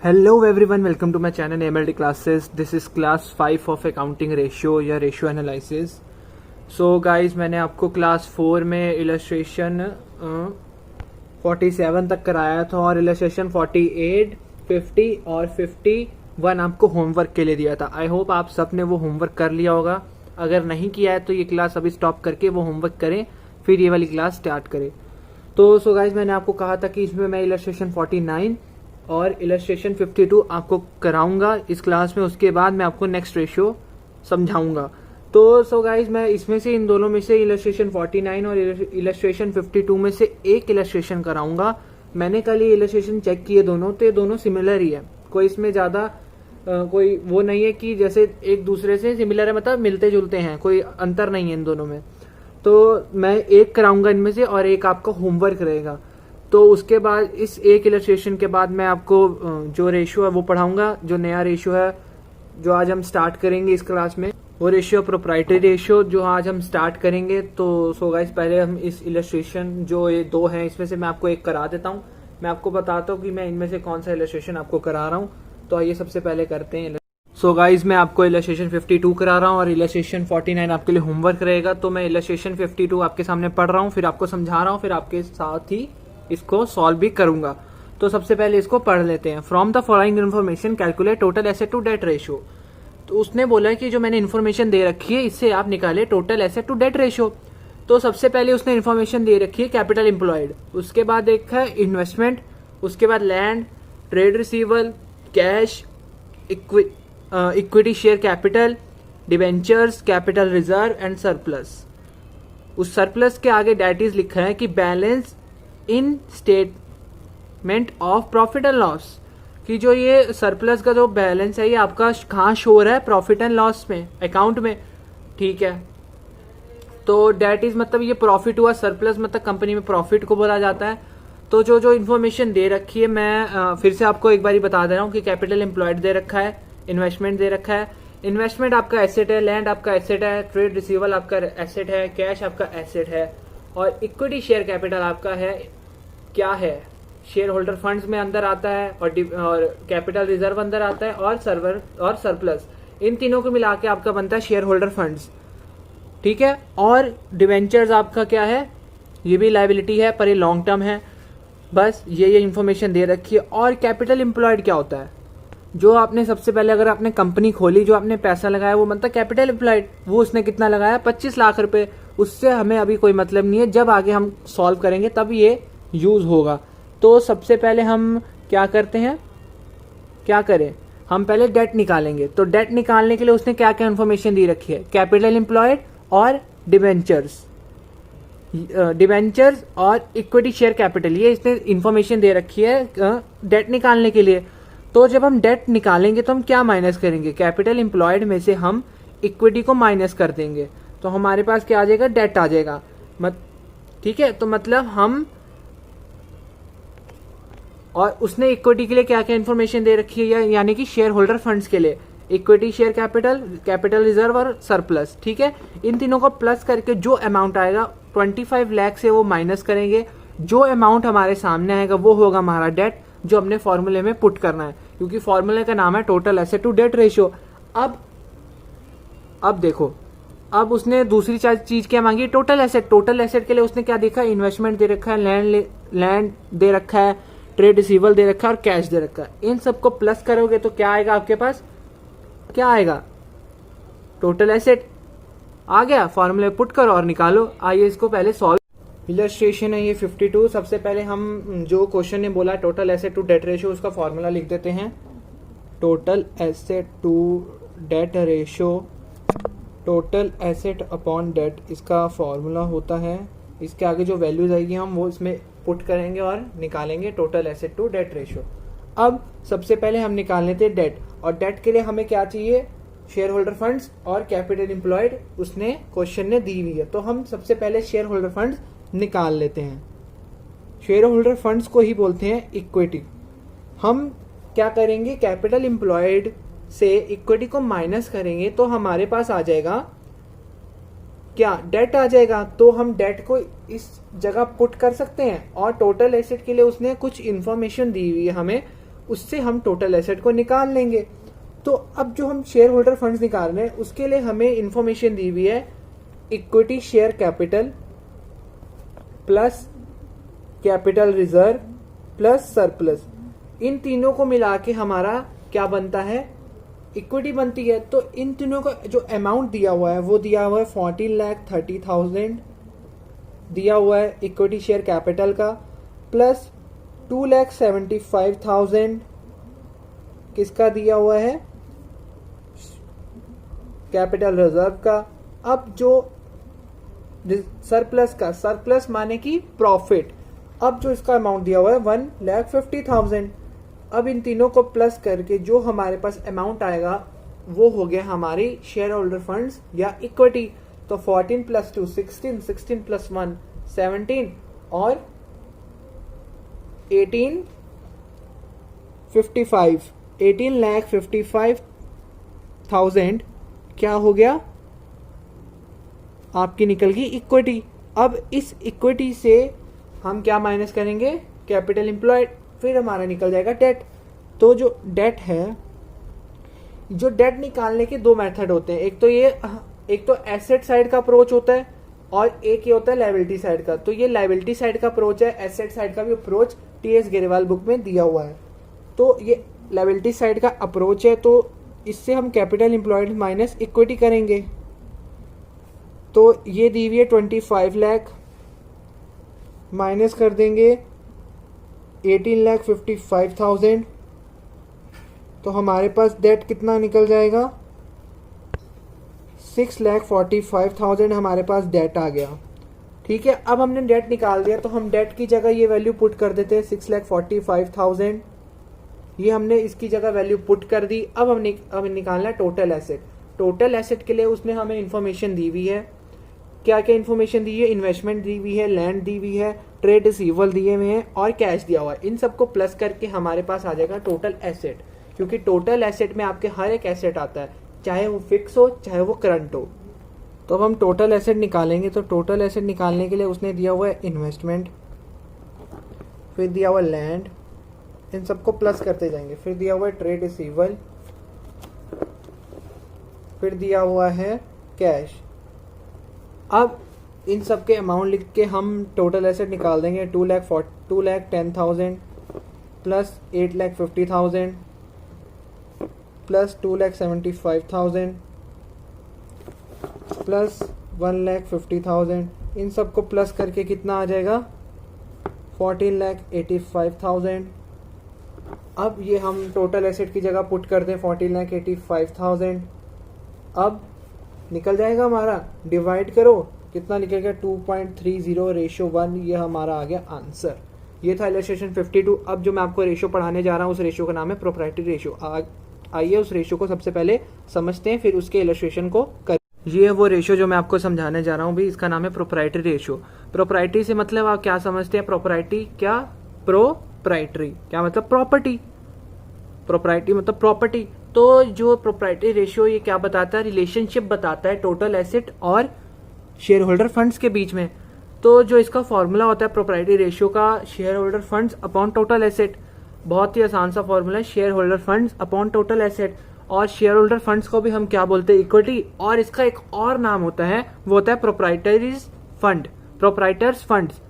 Hello everyone, welcome to my channel AMLD classes. This is class 5 of accounting ratio या ratio analysis. So guys, मैंने आपको class 4 में illustration 47 तक कराया था और इलस्ट्रेशन 48, 50 और 51 आपको होमवर्क के लिए दिया था. आई होप आप सब ने वो होमवर्क कर लिया होगा. अगर नहीं किया है तो ये क्लास अभी स्टॉप करके वो होमवर्क करें, फिर ये वाली क्लास स्टार्ट करें. तो सो गाइज, मैंने आपको कहा था कि इसमें मैं इलस्ट्रेशन 49 और इलस्ट्रेशन 52 आपको कराऊंगा इस क्लास में. उसके बाद मैं आपको नेक्स्ट रेशियो समझाऊंगा. तो सो गाइज, मैं इसमें से इन दोनों में से इलस्ट्रेशन 49 और इलस्ट्रेशन 52 में से एक इलस्ट्रेशन कराऊंगा. मैंने कल ये इलस्ट्रेशन चेक किए दोनों, तो ये दोनों सिमिलर ही है. कोई इसमें ज़्यादा कोई वो नहीं है कि जैसे एक दूसरे से सिमिलर है, मतलब मिलते जुलते हैं, कोई अंतर नहीं है इन दोनों में. तो मैं एक कराऊंगा इनमें से और एक आपका होमवर्क रहेगा. तो उसके बाद इस एक इलस्ट्रेशन के बाद मैं आपको जो रेशियो है वो पढ़ाऊंगा. जो नया रेशियो है जो आज हम स्टार्ट करेंगे इस क्लास में, वो रेशियो प्रोप्राइटरी रेशियो जो आज हम स्टार्ट करेंगे. तो सो गाइस, पहले हम इस इलस्ट्रेशन जो ये दो हैं इसमें से मैं आपको एक करा देता हूँ. मैं आपको बताता हूँ कि मैं इनमें से कौन सा इलस्ट्रेशन आपको करा रहा हूँ. तो आइए सबसे पहले करते हैं. सो गाइज, मैं आपको इलस्ट्रेशन 52 करा रहा हूँ और इलस्ट्रेशन 49 आपके लिए होमवर्क रहेगा. तो मैं इलस्ट्रेशन 52 आपके सामने पढ़ रहा हूँ, फिर आपको समझा रहा हूँ, फिर आपके साथ ही इसको सॉल्व भी करूंगा. तो सबसे पहले इसको पढ़ लेते हैं. From the following information calculate total asset to debt ratio. तो उसने बोला कि जो मैंने इन्फॉर्मेशन दे रखी है इससे आप निकाले total asset to debt ratio. तो सबसे पहले उसने इन्फॉर्मेशन दे रखी है कैपिटल एम्प्लॉयड, उसके बाद एक है इन्वेस्टमेंट, उसके बाद land, trade रिसीवल, cash, equity share capital, debentures, capital reserve and surplus. उस सरप्लस के आगे डेट इज लिखा है कि balance in statement of profit and loss. कि जो ये सरप्लस का जो बैलेंस है ये आपका कहाँ शो हो रहा है? प्रॉफिट एंड लॉस में, अकाउंट में. ठीक है, तो डेट इज मतलब ये प्रॉफिट हुआ, सरप्लस मतलब कंपनी में प्रॉफिट को बोला जाता है. तो जो जो इन्फॉर्मेशन दे रखी है मैं फिर से आपको एक बार बता दे रहा हूँ कि कैपिटल एम्प्लॉयड दे रखा है, इन्वेस्टमेंट दे रखा है. इन्वेस्टमेंट आपका एसेट है, लैंड आपका एसेट है, ट्रेड रिसीवल आपका एसेट है, कैश आपका एसेट है, और इक्विटी शेयर कैपिटल आपका है, क्या है, शेयर होल्डर फंड्स में अंदर आता है, और कैपिटल रिजर्व अंदर आता है, और सर्वर और सरप्लस. इन तीनों को मिला के आपका बनता है शेयर होल्डर फंड्स. ठीक है, और डिवेंचर्स आपका क्या है? ये भी लायबिलिटी है पर ये लॉन्ग टर्म है. बस ये इंफॉर्मेशन दे रखी है. और कैपिटल एम्प्लॉयड क्या होता है? जो आपने सबसे पहले अगर आपने कंपनी खोली, जो आपने पैसा लगाया वो मतलब कैपिटल एम्प्लॉयड. वो उसने कितना लगाया? 25 लाख रुपए. उससे हमें अभी कोई मतलब नहीं है, जब आगे हम सॉल्व करेंगे तब ये यूज होगा. तो सबसे पहले हम क्या करते हैं, क्या करें, हम पहले डेट निकालेंगे. तो डेट निकालने के लिए उसने क्या क्या इन्फॉर्मेशन दी रखी है? कैपिटल एम्प्लॉयड और डिवेंचर्स, डिवेंचर्स और इक्विटी शेयर कैपिटल, ये इसने इन्फॉर्मेशन दे रखी है डेट निकालने के लिए. तो जब हम डेट निकालेंगे तो हम क्या माइनस करेंगे? कैपिटल एम्प्लॉयड में से हम इक्विटी को माइनस कर देंगे. तो हमारे पास क्या आ जाएगा? डेट आ जाएगा. ठीक है, तो मतलब हम, और उसने इक्विटी के लिए क्या क्या इन्फॉर्मेशन दे रखी है, यानी कि शेयर होल्डर फंड्स के लिए equity share capital, capital reserve और सरप्लस. ठीक है, इन तीनों को प्लस करके जो अमाउंट आएगा 25 लाख से वो माइनस करेंगे. जो अमाउंट हमारे सामने आएगा वो होगा हमारा डेट, जो हमने फॉर्मूले में पुट करना है, क्योंकि फॉर्मूले का नाम है total asset to debt ratio. अब देखो, अब उसने दूसरी चीज क्या मांगी? Total asset. टोटल एसेट के लिए उसने क्या देखा? इन्वेस्टमेंट दे रखा है, लैंड दे रखा है, ट्रेड रिसीवल दे रखा है और कैश दे रखा है. इन सबको प्लस करोगे तो क्या आएगा आपके पास? क्या आएगा? टोटल एसेट आ गया. फॉर्मूले पुट करो और निकालो. आइए इसको पहले सॉल्व. इलस्ट्रेशन है ये 52. सबसे पहले हम जो क्वेश्चन ने बोला total asset to debt ratio, उसका फॉर्मूला लिख देते हैं. Total asset to debt ratio, total asset upon debt, इसका फॉर्मूला होता है. इसके आगे जो वैल्यूज आएगी हम वो इसमें पुट करेंगे और निकालेंगे total asset to debt ratio. अब सबसे पहले हम निकाल लेते हैं डेट, और डेट के लिए हमें क्या चाहिए? शेयर होल्डर फंड्स और कैपिटल एम्प्लॉयड उसने क्वेश्चन ने दी हुई है. तो हम सबसे पहले शेयर होल्डर फंड्स निकाल लेते हैं. शेयर होल्डर फंड्स को ही बोलते हैं इक्विटी. हम क्या करेंगे? कैपिटल एम्प्लॉयड से इक्विटी को माइनस करेंगे तो हमारे पास आ जाएगा क्या? डेट आ जाएगा. तो हम डेट को इस जगह पुट कर सकते हैं. और टोटल एसेट के लिए उसने कुछ इंफॉर्मेशन दी हुई है हमें, उससे हम टोटल एसेट को निकाल लेंगे। तो अब जो हम शेयर होल्डर फंड्स निकाल रहे हैं उसके लिए हमें इंफॉर्मेशन दी हुई है equity share capital plus capital reserve plus surplus. इन तीनों को मिला के हमारा क्या बनता है, इक्विटी बनती है। तो इन तीनों का जो अमाउंट दिया हुआ है वो दिया हुआ है 14,30,000 दिया हुआ है इक्विटी शेयर कैपिटल का, प्लस 2,75,000 किसका दिया हुआ है, कैपिटल रिजर्व का। अब जो सरप्लस का, सरप्लस माने कि प्रॉफिट, अब जो इसका अमाउंट दिया हुआ है 1,50,000। अब इन तीनों को प्लस करके जो हमारे पास अमाउंट आएगा वो हो गया हमारी शेयर होल्डर फंड्स या इक्विटी। तो 14 + 2 16, 16 + 1 17 और 18,55,000 क्या हो गया, आपकी निकल गई इक्विटी। अब इस इक्विटी से हम क्या माइनस करेंगे, कैपिटल एम्प्लॉयड, फिर हमारा निकल जाएगा डेट। तो जो डेट है, जो डेट निकालने के दो मेथड होते हैं, एक तो एसेट साइड का अप्रोच होता है और एक ये होता है लायबिलिटी साइड का। तो ये लायबिलिटी साइड का अप्रोच है, एसेट साइड का भी अप्रोच टीएस गेरेवाल बुक में दिया हुआ है। तो ये लायबिलिटी साइड का अप्रोच है, तो इससे हम कैपिटल एम्प्लॉयड माइनस इक्विटी करेंगे। तो ये दी हुई है 25 लाख, माइनस कर देंगे 18,55,000, तो हमारे पास डेट कितना निकल जाएगा, 6,45,000 हमारे पास डेट आ गया। ठीक है, अब हमने डेट निकाल दिया तो हम डेट की जगह ये वैल्यू पुट कर देते हैं 6,45,000, ये हमने इसकी जगह वैल्यू पुट कर दी। अब निकालना है टोटल एसेट। टोटल एसेट के लिए उसने हमें इंफॉर्मेशन दी हुई है, क्या क्या इन्फॉर्मेशन दी है, इन्वेस्टमेंट दी हुई है, लैंड दी हुई है, ट्रेड रिसीवेबल दिए हुए हैं और कैश दिया हुआ है। इन सबको प्लस करके हमारे पास आ जाएगा टोटल एसेट, क्योंकि टोटल एसेट में आपके हर एक एसेट आता है, चाहे वो फिक्स हो चाहे वो करंट हो। तो अब हम टोटल एसेट निकालेंगे। तो टोटल एसेट निकालने के लिए उसने दिया हुआ है इन्वेस्टमेंट, फिर दिया हुआ है लैंड, इन सबको प्लस करते जाएंगे, फिर दिया हुआ है ट्रेड रिसीवेबल, फिर दिया हुआ है कैश। अब इन सब के अमाउंट लिख के हम टोटल एसेट निकाल देंगे 2,10,000 प्लस 8,50,000 प्लस 2,75,000 प्लस 1,50,000। इन सबको प्लस करके कितना आ जाएगा, 14,85,000। अब ये हम टोटल एसेट की जगह पुट करते हैं 14,85,000। अब निकल जाएगा हमारा, डिवाइड करो कितना निकलेगा, 2.30:1, ये हमारा आ गया आंसर। ये था इलस्ट्रेशन 52। अब जो मैं आपको रेशियो पढ़ाने जा रहा हूँ उस रेशियो का नाम है प्रोप्राइटरी रेशियो। आइए उस रेशियो को सबसे पहले समझते हैं, फिर उसके इलस्ट्रेशन को कर। ये है वो रेशियो जो मैं आपको समझाने जा रहा हूँ भी, इसका नाम है प्रोप्राइटरी रेशियो। प्रोप्राइटरी से मतलब आप क्या समझते हैं, प्रोप्राइटरी क्या, प्रोप्राइटरी क्या मतलब प्रॉपर्टी, प्रोप्राइटरी मतलब प्रॉपर्टी। तो जो प्रोप्राइटरी रेशियो ये क्या बताता है, रिलेशनशिप बताता है टोटल एसेट और शेयर होल्डर फंड्स के बीच में। तो जो इसका फॉर्मूला होता है प्रोप्राइटरी रेशियो का, share holder funds upon total asset, बहुत ही आसान सा फॉर्मूला है, share holder funds upon total asset. और शेयर होल्डर फंड्स को भी हम क्या बोलते हैं, इक्विटी। और इसका एक और नाम होता है, वो होता है प्रोप्राइटरीज फंड, प्रोप्राइटर्स फंड्स,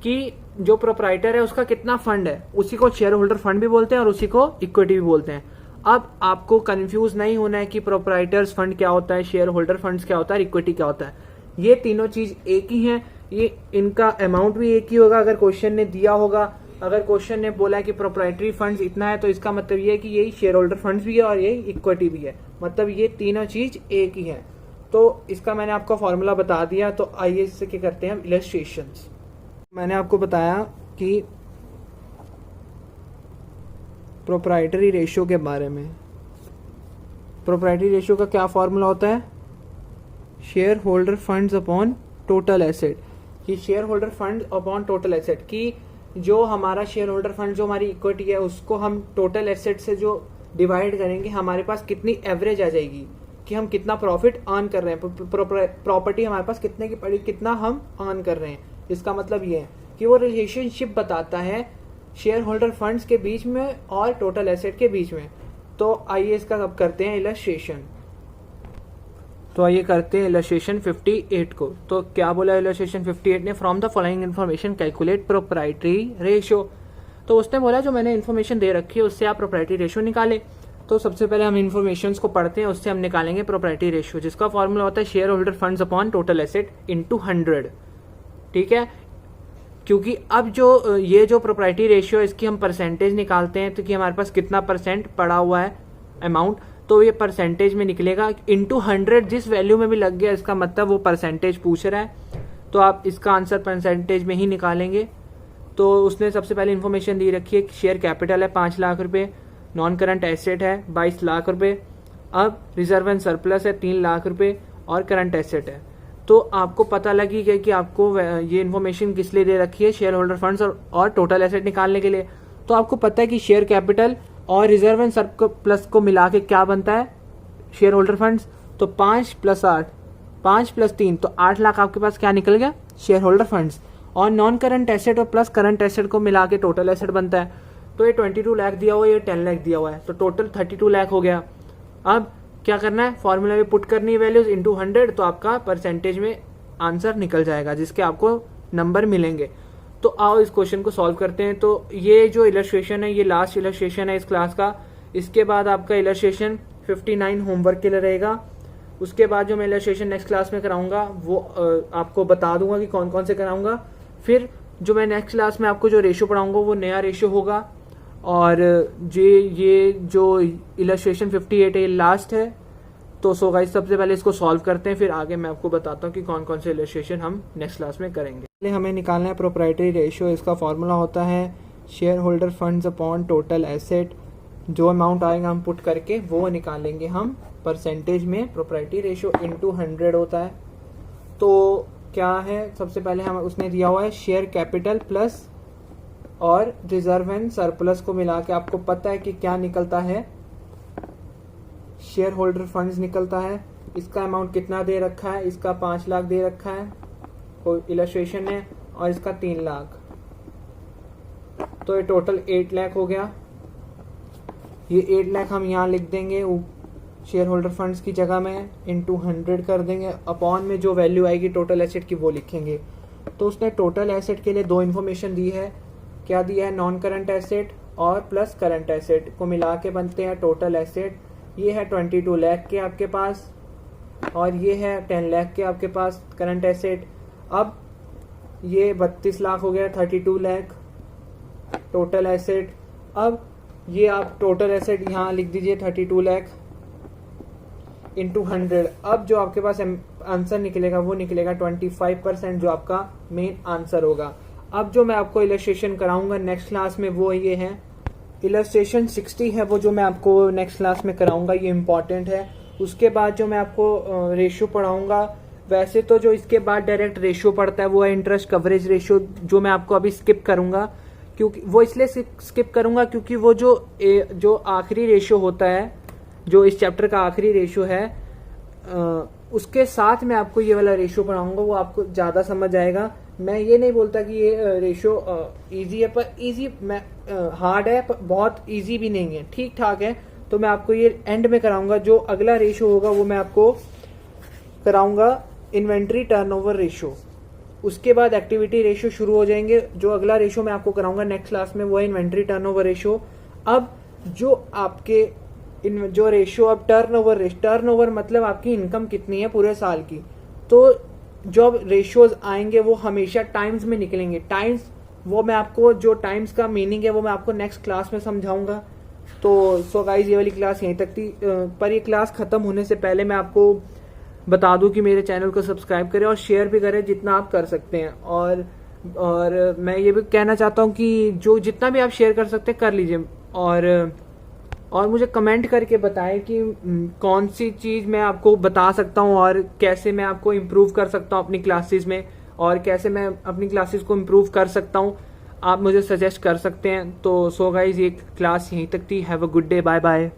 कि जो प्रोप्राइटर है उसका कितना फंड है, उसी को शेयर होल्डर फंड भी बोलते हैं और उसी को इक्विटी भी बोलते हैं। अब आपको कंफ्यूज नहीं होना है कि प्रोप्राइटर्स फंड क्या होता है, शेयर होल्डर फंड्स क्या होता है, इक्विटी क्या होता है। ये तीनों चीज एक ही हैं, ये इनका अमाउंट भी एक ही होगा अगर क्वेश्चन ने दिया होगा। अगर क्वेश्चन ने बोला है कि प्रोप्राइटरी फंड्स इतना है तो इसका मतलब ये है कि यही शेयर होल्डर फंड्स भी है और यही इक्विटी भी है, मतलब ये तीनों चीज एक ही है। तो इसका मैंने आपको फॉर्मूला बता दिया। तो आइए इससे क्या करते हैं, इलस्ट्रेशंस। मैंने आपको बताया कि प्रोप्राइटरी रेशियो के बारे में। प्रोप्राइटरी रेशियो का क्या फॉर्मूला होता है, share holder funds upon total asset, कि share holder fund upon total asset, कि जो हमारा शेयर होल्डर फंड, जो हमारी इक्विटी है, उसको हम टोटल एसेट से जो डिवाइड करेंगे, हमारे पास कितनी एवरेज आ जाएगी कि हम कितना प्रॉफिट अर्न कर रहे हैं, प्रॉपर्टी हमारे पास कितने की पड़ी, कितना हम अर्न कर रहे हैं। इसका मतलब ये है कि वो रिलेशनशिप बताता है शेयर होल्डर फंड्स के बीच में और टोटल एसेट के बीच में। तो आइए इसका अब करते हैं इलस्ट्रेशन। तो आइए करते हैं इलस्ट्रेशन 58 को। तो क्या बोला इलस्ट्रेशन 58 ने, from the following information calculate proprietary ratio. तो उसने बोला जो मैंने इन्फॉर्मेशन दे रखी है उससे आप प्रोप्राइटरी रेशियो निकालें। तो सबसे पहले हम इन्फॉर्मेशन को पढ़ते हैं, उससे हम निकालेंगे प्रोप्राइटरी रेशियो, जिसका फॉर्मूला होता है share holder funds upon total asset into 100। ठीक है, क्योंकि अब जो ये जो प्रोप्राइटरी रेशियो इसकी हम परसेंटेज निकालते हैं, तो कि हमारे पास कितना परसेंट पड़ा हुआ है अमाउंट, तो ये परसेंटेज में निकलेगा इंटू 100। जिस वैल्यू में भी लग गया इसका मतलब वो परसेंटेज पूछ रहा है, तो आप इसका आंसर परसेंटेज में ही निकालेंगे। तो उसने सबसे पहले इन्फॉर्मेशन दी रखी है, शेयर कैपिटल है 5 लाख रुपए, नॉन करंट एसेट है 22 लाख रुपए, अब रिजर्व एंड सरप्लस है 3 लाख रुपए और करंट एसेट है। तो आपको पता लगी गई कि आपको ये इन्फॉर्मेशन किस लिए दे रखी है, शेयर होल्डर फंड्स और टोटल एसेट निकालने के लिए। तो आपको पता है कि शेयर कैपिटल और रिजर्व एंड सरप्लस को मिला के क्या बनता है शेयर होल्डर फंड्स। तो 5 + 8, 5 + 3, तो 8 लाख आपके पास क्या निकल गया शेयर होल्डर फंड्स। और नॉन करंट एसेट और प्लस करंट एसेट को मिला के टोटल एसेट बनता है। तो ये 22 लाख दिया हुआ है, ये 10 लाख दिया हुआ है, तो टोटल 32 लाख हो गया। अब क्या करना है, फॉर्मूला में पुट करनी है वैल्यूज इंटू 100, तो आपका परसेंटेज में आंसर निकल जाएगा जिसके आपको नंबर मिलेंगे। तो आओ इस क्वेश्चन को सॉल्व करते हैं। तो ये जो इलस्ट्रेशन है ये लास्ट इलस्ट्रेशन है इस क्लास का। इसके बाद आपका इलस्ट्रेशन 59 होमवर्क के लिए रहेगा। उसके बाद जो मैं इलस्ट्रेशन नेक्स्ट क्लास में कराऊंगा वो आपको बता दूंगा कि कौन कौन से कराऊंगा। फिर जो मैं नेक्स्ट क्लास में आपको जो रेशियो पढ़ाऊंगा वो नया रेशियो होगा। और ये जो इलस्ट्रेशन 58 है लास्ट है। तो सो गाइस सबसे पहले इसको सॉल्व करते हैं, फिर आगे मैं आपको बताता हूँ कि कौन कौन से इलस्ट्रेशन हम नेक्स्ट क्लास में करेंगे। पहले हमें निकालना है प्रोप्राइटरी रेशियो। इसका फॉर्मूला होता है share holder funds upon total asset. जो अमाउंट आएगा हम पुट करके वो निकालेंगे हम परसेंटेज में। प्रोप्राइटरी रेशियो इंटू 100 होता है। तो क्या है, सबसे पहले हम उसने दिया हुआ है शेयर कैपिटल प्लस और रिजर्व एंड सरप्लस को मिला के आपको पता है कि क्या निकलता है, शेयर होल्डर फंड्स निकलता है। इसका अमाउंट कितना दे रखा है, इसका 5 लाख दे रखा है इलस्ट्रेशन है, और इसका 3 लाख, तो ये टोटल 8 लाख हो गया। ये 8 लाख हम यहाँ लिख देंगे शेयर होल्डर फंड्स की जगह में, इंटू 100 कर देंगे। अपॉन में जो वैल्यू आएगी टोटल एसेट की वो लिखेंगे। तो उसने टोटल एसेट के लिए 2 इन्फॉर्मेशन दी है। क्या दिया है, नॉन करंट एसेट और प्लस करंट एसेट को मिला के बनते हैं टोटल एसेट। ये है 22 लाख के आपके पास, और ये है 10 लाख के आपके पास करंट एसेट। अब ये 32 लाख हो गया, 32 लाख टोटल एसेट। अब ये आप टोटल एसेट यहाँ लिख दीजिए 32 लाख इंटू 100। अब जो आपके पास आंसर निकलेगा वो निकलेगा 25%, जो आपका मेन आंसर होगा। अब जो मैं आपको इलस्ट्रेशन कराऊंगा नेक्स्ट क्लास में वो ये है इलस्ट्रेशन 60 है, वो जो मैं आपको नेक्स्ट क्लास में कराऊंगा, ये इम्पॉर्टेंट है। उसके बाद जो मैं आपको रेशियो पढ़ाऊंगा, वैसे तो जो इसके बाद डायरेक्ट रेशियो पड़ता है वो है इंटरेस्ट कवरेज रेशियो, जो मैं आपको अभी स्किप करूंगा। क्योंकि वो इसलिए स्किप करूंगा क्योंकि वो जो आखिरी रेशियो होता है, जो इस चैप्टर का आखिरी रेशियो है, उसके साथ मैं आपको ये वाला रेशियो पढ़ाऊंगा, वो आपको ज़्यादा समझ आएगा। मैं ये नहीं बोलता कि ये रेशियो इजी है, पर इजी मैं हार्ड है, पर बहुत इजी भी नहीं है, ठीक ठाक है। तो मैं आपको ये एंड में कराऊंगा। जो अगला रेशियो होगा वो मैं आपको कराऊंगा इन्वेंट्री टर्नओवर रेशियो। उसके बाद एक्टिविटी रेशियो शुरू हो जाएंगे। जो अगला रेशियो मैं आपको कराऊंगा नेक्स्ट क्लास में वो है इन्वेंट्री टर्नओवर रेशियो। अब जो आपके जो रेशियो अब टर्नओवर मतलब आपकी इनकम कितनी है पूरे साल की। तो जो रेशियोज आएंगे वो हमेशा टाइम्स में निकलेंगे। टाइम्स वो मैं आपको जो टाइम्स का मीनिंग है वो मैं आपको नेक्स्ट क्लास में समझाऊंगा। तो सो गाइस ये वाली क्लास यहीं तक थी। पर ये क्लास खत्म होने से पहले मैं आपको बता दूं कि मेरे चैनल को सब्सक्राइब करें और शेयर भी करें जितना आप कर सकते हैं। और मैं ये भी कहना चाहता हूं कि जो जितना भी आप शेयर कर सकते हैं कर लीजिए। और मुझे कमेंट करके बताएं कि कौन सी चीज़ मैं आपको बता सकता हूं और कैसे मैं आपको इम्प्रूव कर सकता हूं अपनी क्लासेस में, और कैसे मैं अपनी क्लासेस को इम्प्रूव कर सकता हूं। आप मुझे सजेस्ट कर सकते हैं। तो सो गाइस ये क्लास यहीं तक थी। Have a good day, bye bye.